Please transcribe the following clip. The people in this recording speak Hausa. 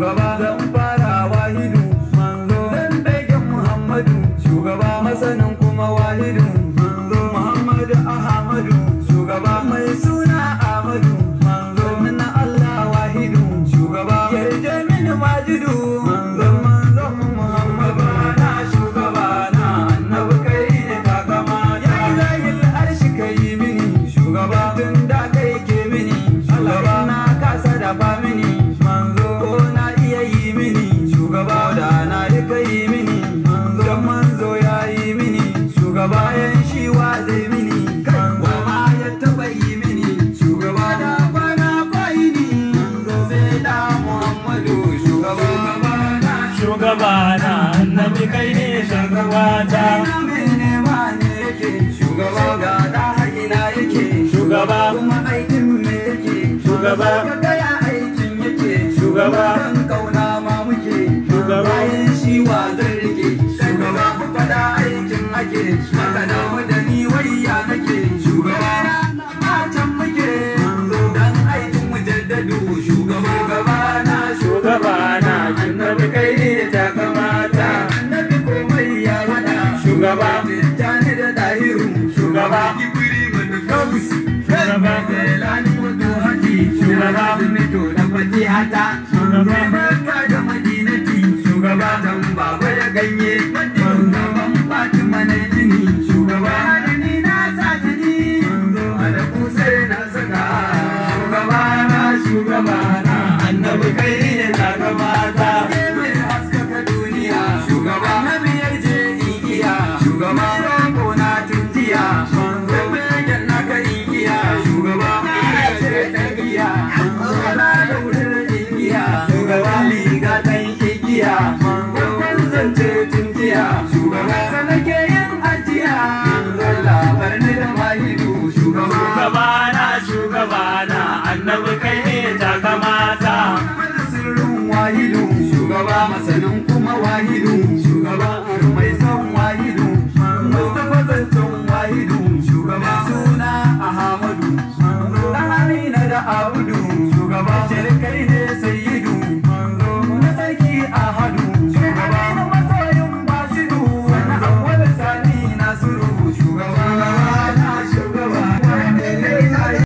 shugaba zan fara wahidu manzo zan bege Muhammadu shugaba masanin kuma wahidu manzo Muhammadu Ahmadu shugaba mai suna Ahmadu manzo na Allah wahidu shugaba yarje min majidu manzo Muhammadu na shugaba na annabi kai ne takama ya ilahil arshi kai mini shugaba tun da kai ke mini shugaba na kasa dafa mini manzo ko na iya yi mini shugaba da na yi kai mini manzo ya yi mini shugaba yan shi wa zai mini wa ma ya taba yi mini shugaba da kwana kwai ni sai da Muhammadu shugaba na annabi kai ne shugabata ina mene ma ne yake shugaba ga da ina yake shugaba kuma aikin me yake shugaba ka ga ya aikin yake shugaba kan kauna ma muke shugaba bayan shi wa zai rike shugaba ku fada aikin ake maka damu da ni wayya nake shugaba matan muke dan aikin mujaddadu shugaba na annabi kai ne ta kamata annabi komai ya hada shugaba tani da dahiru shugaba kibiri mana kausi shugaba zelani wato haji shugaba mito da fatihata shugaba barka da madinati shugaba dan baba ya ganye shugaban fatima na jini shugaba da ni na sa jini da kusai na saka shugaba na annabi kai ne ta kamata mai haskaka duniya shugaba na biyar je igiya shugaba ranko na tuntiya mai na ka igiya shugaba ya ce dan giya shugaba da wurin igiya shugaba liga dan igiya wannan zance tuntiya shugaba sanake yin ajiya labar ni da mahidu shugaba na annabi kai ne ta kamata sirrin wahidu shugaba masanin kuma wahidu shugaba mai son wahidu Mustapha zancen wahidu shugaba suna Ahmadu Amina da Abudu shugaba kai